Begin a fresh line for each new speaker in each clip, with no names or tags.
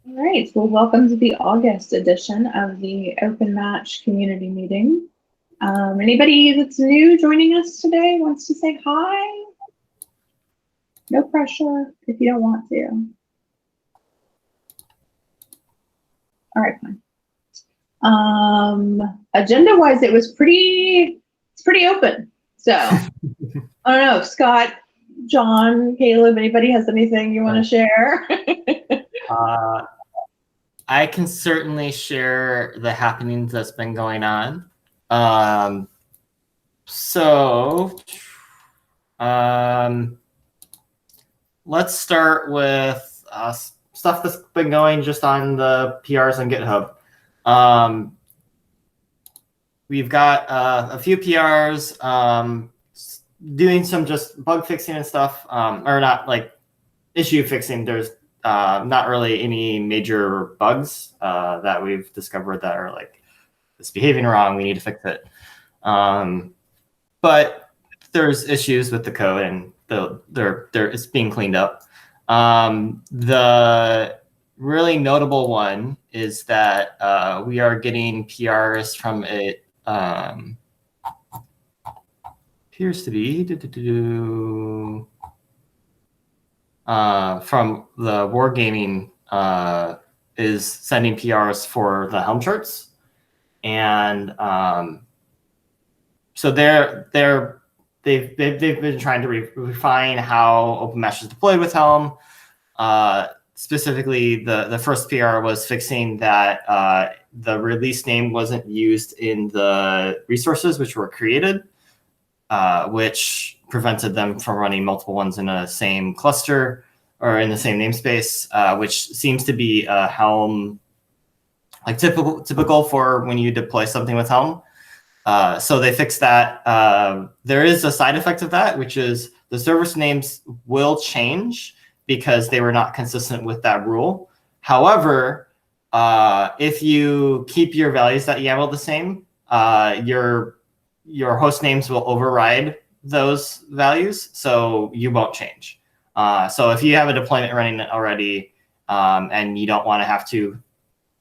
All right, well, welcome to the August edition of the Open Match community meeting. Anybody that's new joining us today wants to say hi? No pressure if you don't want to. All right, fine. Agenda-wise, it's pretty open. So I don't know, Scott, John, Caleb, anybody has anything you want to share?
I can certainly share the happenings that's been going on. Let's start with stuff that's been going just on the PRs on GitHub. We've got a few PRs doing some just bug fixing and stuff, or not like issue fixing. There's not really any major bugs that we've discovered that are like, it's behaving wrong, we need to fix it. But there's issues with the code and it's being cleaned up. The really notable one is that we are getting PRs from it. Appears to be from the Wargaming is sending PRs for the Helm charts, and so they've been trying to refine how OpenMesh is deployed with Helm. Specifically, the first PR was fixing that the release name wasn't used in the resources which were created, which prevented them from running multiple ones in a same cluster or in the same namespace, which seems to be a Helm, like typical for when you deploy something with Helm. So they fixed that. There is a side effect of that, which is the service names will change because they were not consistent with that rule. However, if you keep your values that YAML the same, your host names will override those values, so you won't change. So if you have a deployment running already and you don't want to have to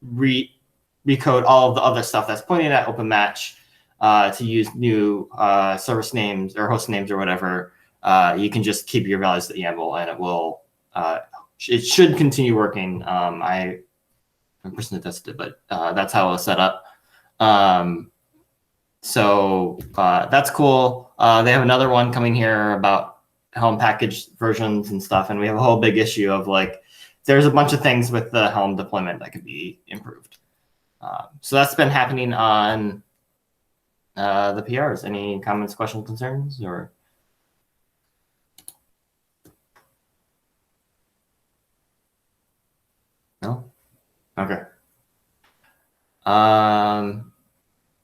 recode all of the other stuff that's pointing at OpenMatch to use new service names or host names or whatever, you can just keep your values at YAML and it will. It should continue working. I'm a person that tested it, but that's how it was set up. So that's cool. They have another one coming here about Helm package versions and stuff, and we have a whole big issue of like, there's a bunch of things with the Helm deployment that could be improved. So that's been happening on the PRs. Any comments, questions, concerns, or? No? Okay.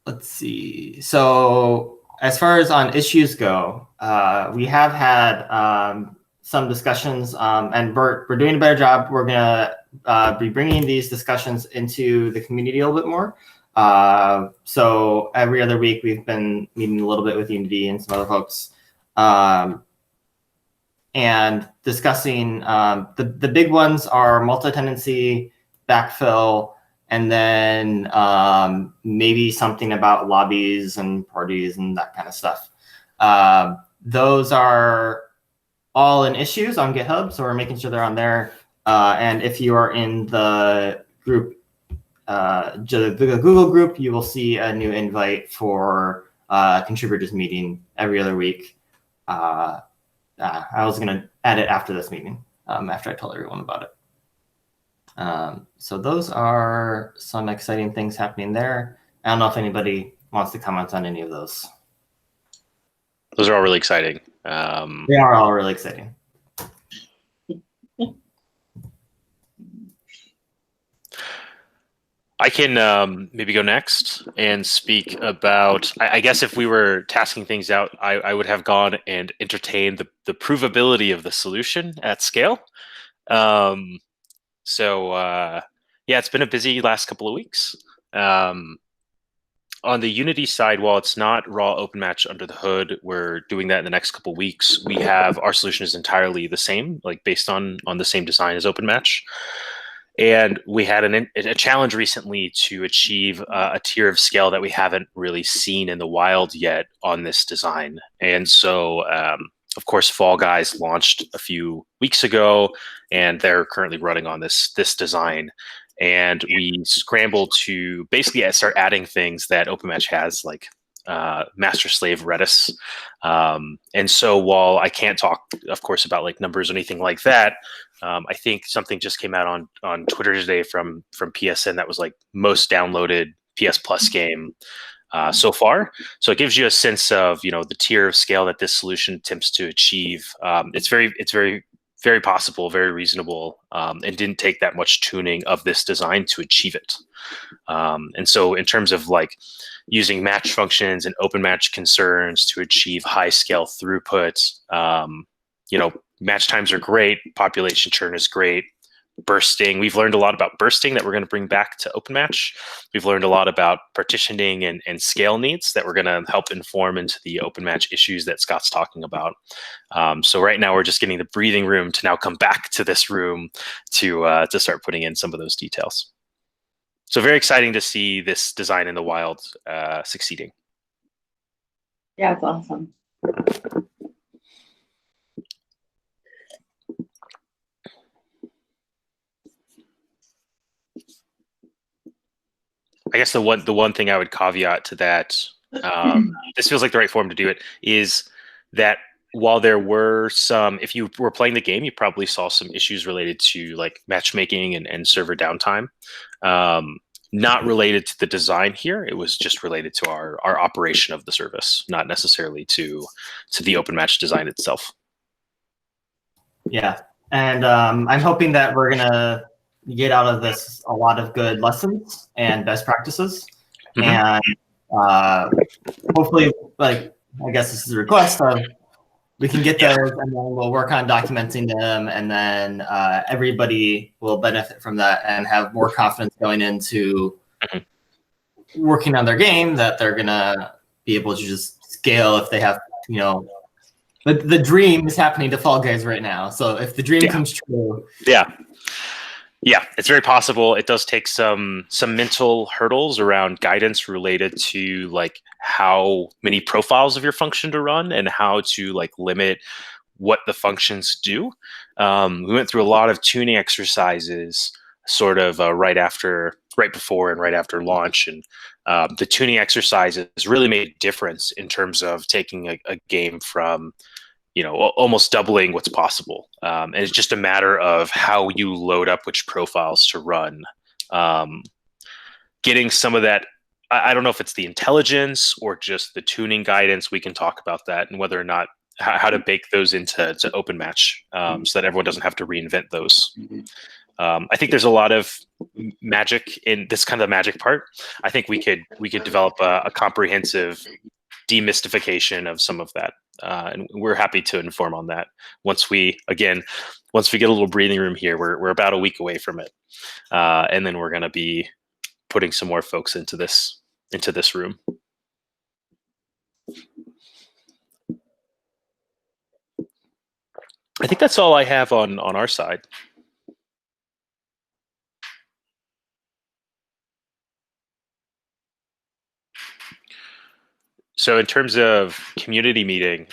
Let's see. So as far as on issues go, we have had some discussions, and we're doing a better job. We're gonna be bringing these discussions into the community a little bit more. So every other week we've been meeting a little bit with Unity and some other folks, and discussing the big ones are multi-tenancy, backfill, and then maybe something about lobbies and parties and that kind of stuff. Those are all in issues on GitHub, so we're making sure they're on there. And if you are in the group, the Google group, you will see a new invite for contributors meeting every other week. I was going to add it after this meeting, after I told everyone about it. So those are some exciting things happening there. I don't know if anybody wants to comment on any of those.
Those are all really exciting.
They are all really exciting.
I can maybe go next and speak about, I guess if we were tasking things out, I would have gone and entertained the provability of the solution at scale. Yeah, it's been a busy last couple of weeks. On the Unity side, while it's not raw OpenMatch under the hood, we're doing that in the next couple of weeks. We have our solution is entirely the same, like based on the same design as OpenMatch. And we had a challenge recently to achieve a tier of scale that we haven't really seen in the wild yet on this design. And so, of course, Fall Guys launched a few weeks ago, and they're currently running on this design. And we scrambled to basically start adding things that OpenMatch has, like master slave Redis. And so while I can't talk, of course, about like numbers or anything like that, I think something just came out on Twitter today from PSN that was like most downloaded PS Plus game so far. So it gives you a sense of, you know, the tier of scale that this solution attempts to achieve. It's very possible, very reasonable, and didn't take that much tuning of this design to achieve it. And so in terms of like using match functions and open match concerns to achieve high scale throughput, you know, match times are great, population churn is great, bursting. We've learned a lot about bursting that we're going to bring back to OpenMatch. We've learned a lot about partitioning and scale needs that we're going to help inform into the OpenMatch issues that Scott's talking about. So right now we're just getting the breathing room to now come back to this room to start putting in some of those details. So very exciting to see this design in the wild succeeding.
Yeah, it's awesome.
I guess the one thing I would caveat to that, this feels like the right form to do it, is that while there were some, if you were playing the game, you probably saw some issues related to like matchmaking and server downtime. Not related to the design here. It was just related to our operation of the service, not necessarily to the OpenMatch design itself.
Yeah, and I'm hoping that we're gonna get out of this a lot of good lessons and best practices, and hopefully, like, I guess this is a request of we can get those, and then we'll work on documenting them, and then everybody will benefit from that and have more confidence going into working on their game, that they're gonna be able to just scale if they have, you know, the dream is happening to Fall Guys right now. So if the dream comes true,
yeah, it's very possible. It does take some mental hurdles around guidance related to like how many profiles of your function to run and how to like limit what the functions do. We went through a lot of tuning exercises sort of right before and right after launch, and the tuning exercises really made a difference in terms of taking a game from, you know, almost doubling what's possible. And it's just a matter of how you load up which profiles to run. Getting some of that, I don't know if it's the intelligence or just the tuning guidance. We can talk about that and whether or not how to bake those into OpenMatch so that everyone doesn't have to reinvent those. I think there's a lot of magic in this kind of magic part. I think we could develop a comprehensive demystification of some of that. And we're happy to inform on that once we get a little breathing room here. We're about a week away from it, and then we're going to be putting some more folks into this room. I think that's all I have on our side. So in terms of community meeting,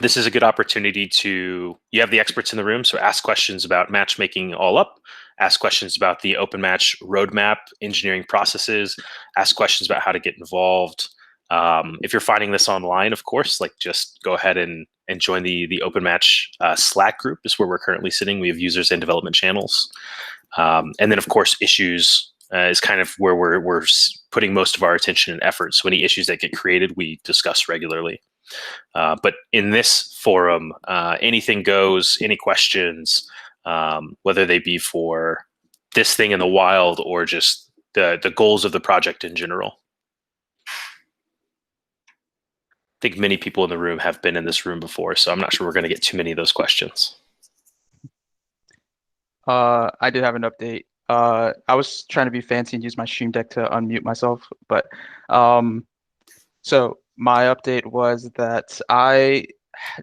this is a good opportunity you have the experts in the room, so ask questions about matchmaking all up, ask questions about the OpenMatch roadmap, engineering processes, ask questions about how to get involved. If you're finding this online, of course, like just go ahead and join the OpenMatch Slack group. Is where we're currently sitting. We have users and development channels. And then of course, issues is kind of where we're putting most of our attention and effort. So any issues that get created, we discuss regularly. But in this forum, anything goes, any questions, whether they be for this thing in the wild or just the goals of the project in general. I think many people in the room have been in this room before, so I'm not sure we're going to get too many of those questions.
I did have an update. I was trying to be fancy and use my Stream Deck to unmute myself, but so my update was that I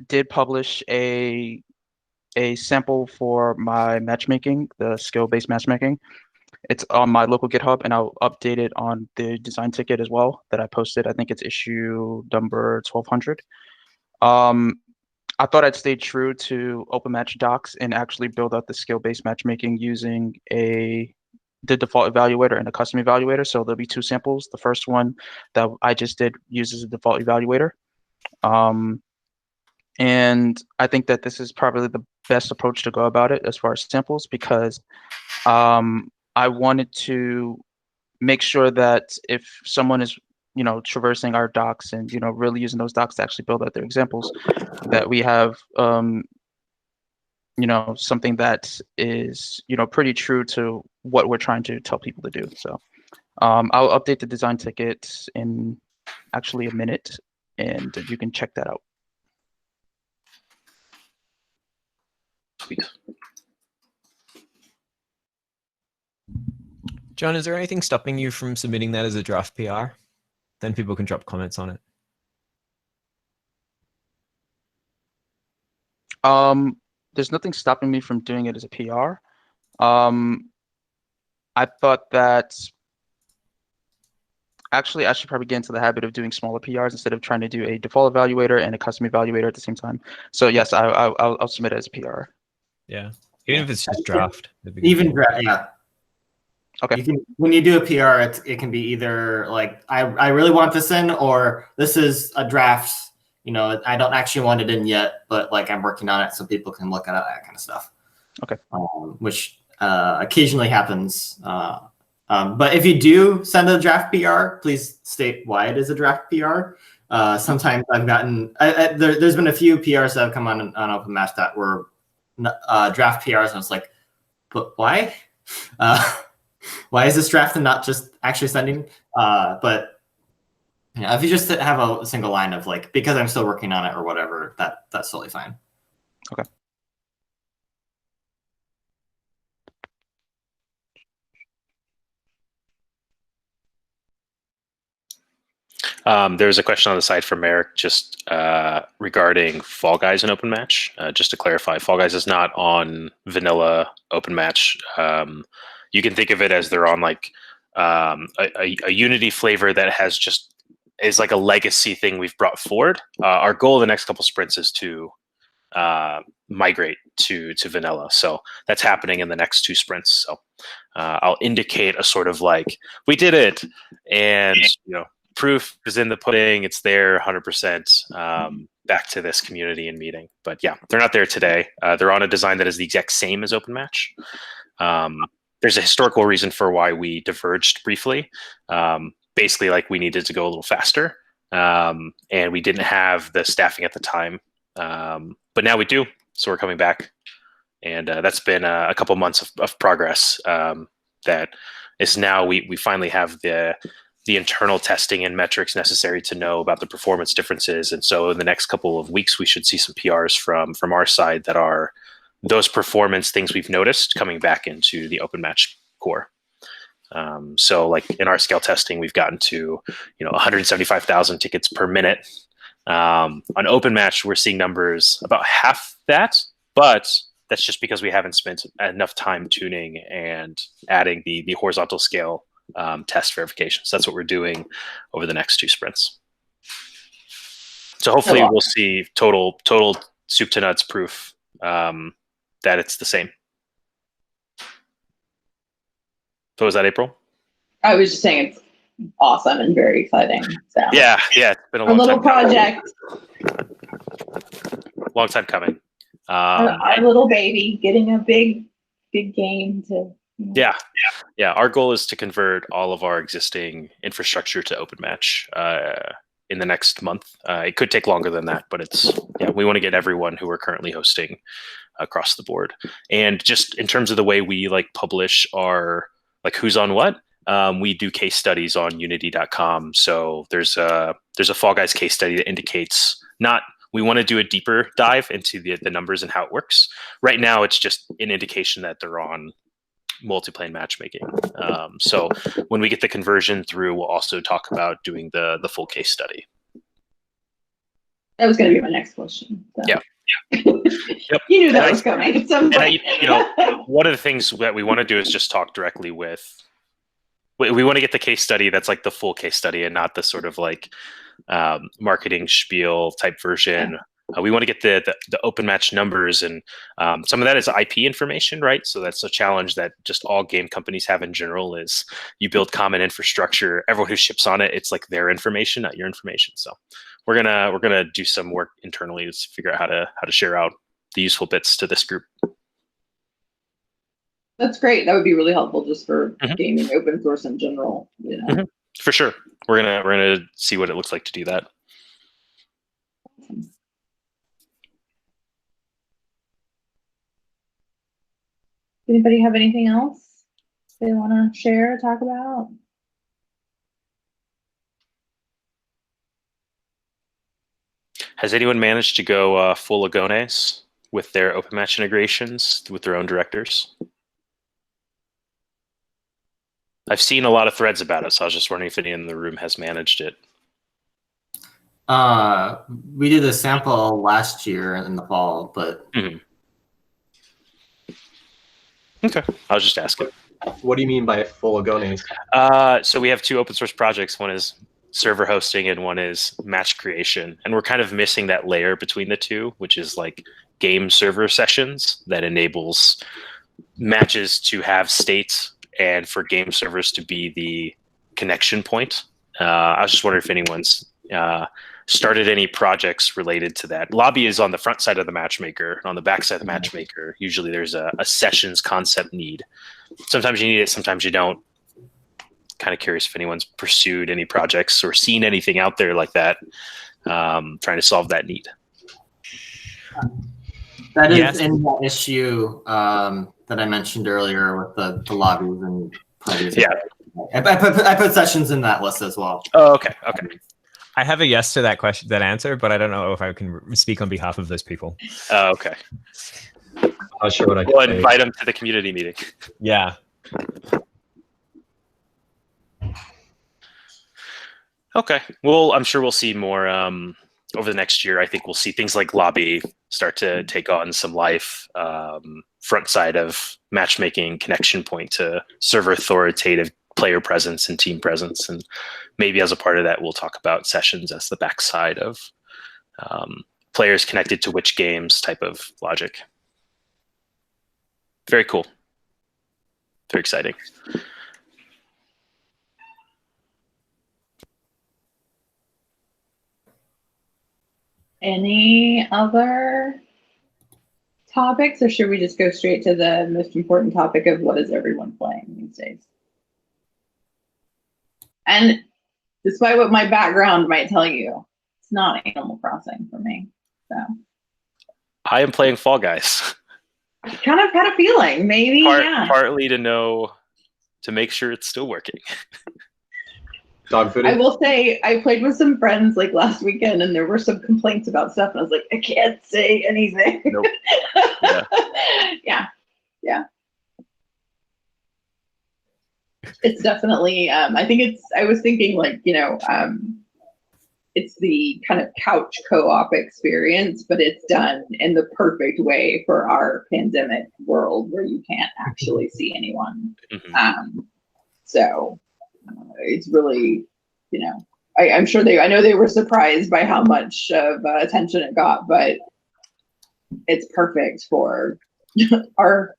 did publish a a sample for my matchmaking, the skill-based matchmaking. It's on my local GitHub, and I'll update it on the design ticket as well that I posted. I think it's issue number 1200. I thought I'd stay true to OpenMatch docs and actually build out the skill-based matchmaking using the default evaluator and a custom evaluator. So there'll be two samples. The first one that I just did uses a default evaluator. And I think that this is probably the best approach to go about it as far as samples, because I wanted to make sure that if someone is, traversing our docs and, really using those docs to actually build out their examples, that we have, something that is, pretty true to what we're trying to tell people to do. So I'll update the design ticket in actually a minute, and you can check that out.
Sweet.
John, is there anything stopping you from submitting that as a draft PR? Then people can drop comments on it.
There's nothing stopping me from doing it as a PR. I thought that actually I should probably get into the habit of doing smaller PRs instead of trying to do a default evaluator and a custom evaluator at the same time. So yes, I'll submit it as a PR.
Yeah, even if it's just draft.
Even draft, yeah.
Okay.
When you do a PR, it can be either like I really want this in, or this is a draft. I don't actually want it in yet, but like I'm working on it so people can look at it, that kind of stuff.
Okay.
Which occasionally happens. But if you do send a draft PR, please state why it is a draft PR. Sometimes I've gotten there's been a few PRs that have come on OpenMatch that were draft PRs, and I was like, but why? Why is this draft and not just actually sending? But if you just have a single line of like, because I'm still working on it or whatever, that's totally fine.
Okay.
There's a question on the side from Eric just regarding Fall Guys and OpenMatch. Just to clarify, Fall Guys is not on vanilla OpenMatch. You can think of it as they're on like a Unity flavor that is like a legacy thing we've brought forward. Our goal in the next couple sprints is to migrate to vanilla. So that's happening in the next 2 sprints. So I'll indicate a sort of like, we did it, and proof is in the pudding. It's there 100%. Back to this community and meeting. But yeah, they're not there today. They're on a design that is the exact same as OpenMatch. There's a historical reason for why we diverged briefly. Basically, like we needed to go a little faster, and we didn't have the staffing at the time. But now we do, so we're coming back, and that's been a couple months of progress. That is now we finally have the internal testing and metrics necessary to know about the performance differences. And so in the next couple of weeks, we should see some PRs from our side that are those performance things we've noticed coming back into the OpenMatch core. So like in our scale testing, we've gotten to 175,000 tickets per minute. On OpenMatch, we're seeing numbers about half that, but that's just because we haven't spent enough time tuning and adding the horizontal scale test verifications. That's what we're doing over the next 2 sprints. So hopefully we'll see total soup to nuts proof that it's the same. So was that April?
I was just saying it's awesome and very exciting. So
Yeah, it's been a long
little
time
project.
long time coming.
Our little baby getting a big game to.
Yeah. Our goal is to convert all of our existing infrastructure to OpenMatch in the next month. It could take longer than that, but we want to get everyone who we're currently hosting across the board. And just in terms of the way we like publish our like who's on what, we do case studies on unity.com. So there's a Fall Guys case study that indicates we want to do a deeper dive into the numbers and how it works. Right now, it's just an indication that they're on multiplane matchmaking. So when we get the conversion through, we'll also talk about doing the full case study.
That was going to be my next question. So.
Yeah. Yep.
You knew that
And
was coming at some point.
One of the things that we want to do is just talk directly with. We want to get the case study that's like the full case study and not the sort of like marketing spiel type version. We want to get the open match numbers, and some of that is IP information, right? So that's a challenge that just all game companies have in general. Is you build common infrastructure, everyone who ships on it, it's like their information, not your information. So we're gonna do some work internally to figure out how to share out the useful bits to this group.
That's great. That would be really helpful just for gaming open source in general.
For sure, we're gonna see what it looks like to do that.
Awesome. Anybody have anything else they want to share or talk about?
Has anyone managed to go full Agones with their open match integrations with their own directors? I've seen a lot of threads about it, so I was just wondering if anyone in the room has managed it.
We did a sample last year in the fall, but
Okay, I was just asking.
What do you mean by full Agones?
So we have two open source projects. One is server hosting and one is match creation. And we're kind of missing that layer between the two, which is like game server sessions that enables matches to have states and for game servers to be the connection point. I was just wondering if anyone's started any projects related to that. Lobby is on the front side of the matchmaker, and on the back side of the matchmaker, usually there's a sessions concept need. Sometimes you need it, sometimes you don't. Kind of curious if anyone's pursued any projects or seen anything out there like that, trying to solve that need.
That is
Yes.
in that issue that I mentioned earlier with the lobbies and parties.
Yeah.
I put sessions in that list as well.
Oh, okay, okay.
I have a yes to that question, that answer, but I don't know if I can speak on behalf of those people.
Okay.
I'm not sure what I can
We'll
say.
invite them to the community meeting.
Yeah.
Okay. Well, I'm sure we'll see more over the next year. I think we'll see things like Lobby start to take on some life. Front side of matchmaking, connection point to server authoritative player presence and team presence. And maybe as a part of that, we'll talk about sessions as the backside of players connected to which games type of logic. Very cool. Very exciting.
Any other topics, or should we just go straight to the most important topic of what is everyone playing these days? And despite what my background might tell you, it's not Animal Crossing for me. So
I am playing Fall Guys.
I kind of had a feeling, maybe, yeah.
Partly to make sure it's still working.
Dog
I
footage?
will say I played with some friends like last weekend, and there were some complaints about stuff, and I was like, I can't say anything.
Nope. Yeah.
Yeah. It's definitely, I think I was thinking like, it's the kind of couch co-op experience, but it's done in the perfect way for our pandemic world where you can't actually see anyone. So it's really, I'm sure I know they were surprised by how much of attention it got, but it's perfect for our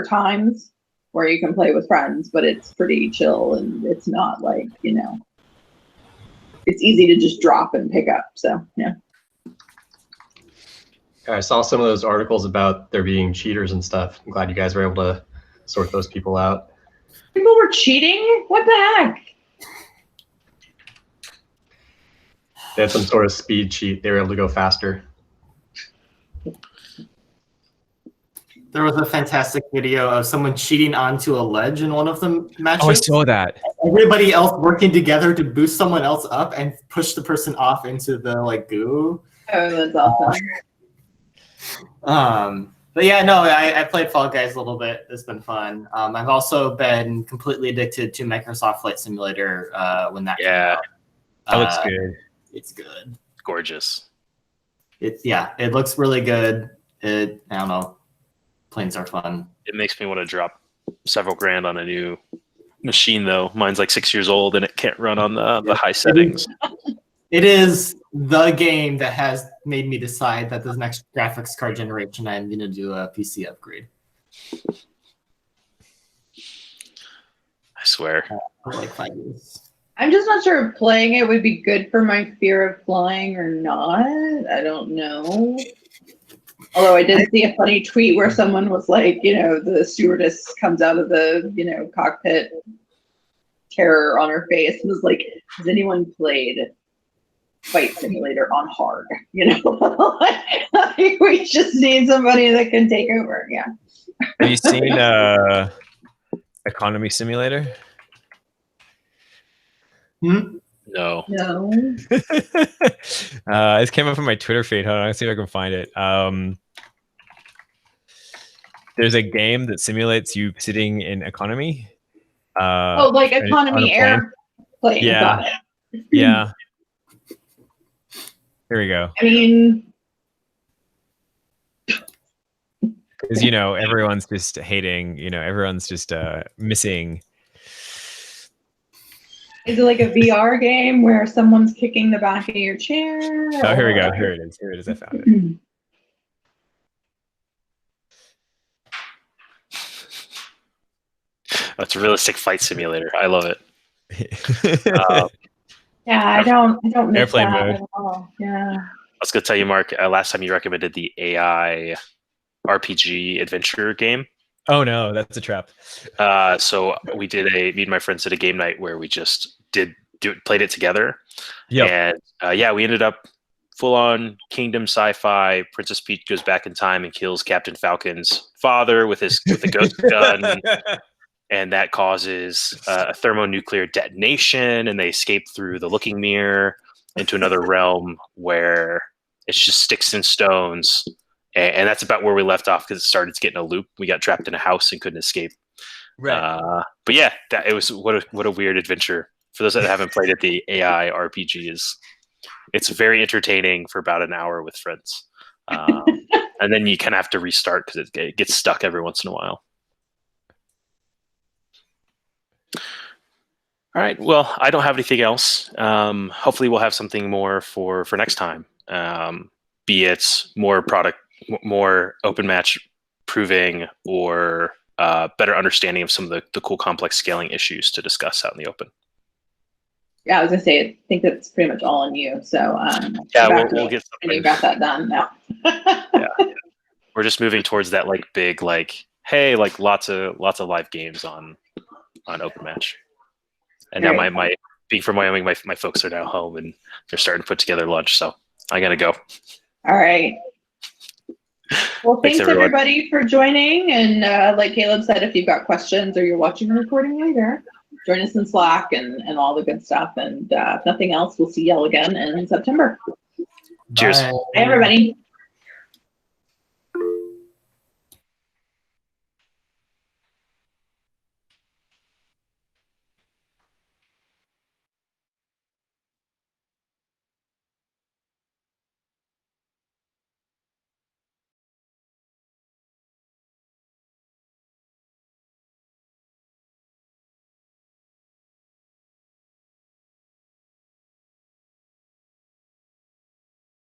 times where you can play with friends, but it's pretty chill and it's not like, it's easy to just drop and pick up. So, yeah.
I saw some of those articles about there being cheaters and stuff. I'm glad you guys were able to sort those people out.
People were cheating? What the heck?
They had some sort of speed cheat. They were able to go faster.
There was a fantastic video of someone cheating onto a ledge in one of the matches.
Oh, I saw that.
Everybody else working together to boost someone else up and push the person off into the goo.
Oh, that's awesome.
But yeah, no, I played Fall Guys a little bit. It's been fun. I've also been completely addicted to Microsoft Flight Simulator when that came out.
That looks good.
It's good.
Gorgeous.
it looks really good. I don't know, planes are fun.
It makes me want to drop several grand on a new machine, though. Mine's like 6 years old and it can't run on the high settings.
It is the game that has made me decide that this next graphics card generation, I'm going to do a PC upgrade.
I swear.
For like 5 years.
I'm just not sure if playing it would be good for my fear of flying or not. I don't know. Although I did see a funny tweet where someone was like, the stewardess comes out of the, cockpit, terror on her face, and was like, has anyone played Flight Simulator on hard? We just need somebody that can take over. Yeah.
Have you seen Economy Simulator?
No.
This came up on my Twitter feed. Hold on, let's see if I can find it. There's a game that simulates you sitting in economy.
Like economy airplane.
Yeah.
Got it.
Yeah. Here we go.
I mean,
Because everyone's just hating. Everyone's just missing.
is it like a VR game where someone's kicking the back of your chair?
Oh, here we go. Here it is. I found it.
That's a realistic flight simulator. I love it.
Yeah, I don't miss
Airplane
that
mode.
at all. Yeah.
I was going to tell you, Mark, last time you recommended the AI RPG adventure game.
Oh no, that's a trap.
So me and my friends did a game night where we just played it together.
Yeah.
And we ended up full on kingdom sci-fi. Princess Peach goes back in time and kills Captain Falcon's father with a ghost gun. And that causes a thermonuclear detonation, and they escape through the looking mirror into another realm where it's just sticks and stones. And that's about where we left off because it started to get in a loop. We got trapped in a house and couldn't escape.
Right.
But yeah, it was what a weird adventure. For those that haven't played it, the AI RPG it's very entertaining for about an hour with friends. And then you kind of have to restart because it gets stuck every once in a while. All right. Well, I don't have anything else. Hopefully, we'll have something more for next time. Be it more open match proving, or better understanding of some of the cool complex scaling issues to discuss out in the open.
Yeah, I was gonna say, I think that's pretty much all on you. So
We'll get
and you
something.
got that done now.
We're just moving towards that big hey, lots of live games on open match. And now my being from Wyoming, my folks are now home and they're starting to put together lunch. So I gotta go.
All right. Well, thanks
everyone.
everybody for joining. And like Caleb said, if you've got questions or you're watching the recording later, join us in Slack and all the good stuff. And if nothing else, we'll see y'all again in September.
Cheers.
Bye.
Bye, everybody.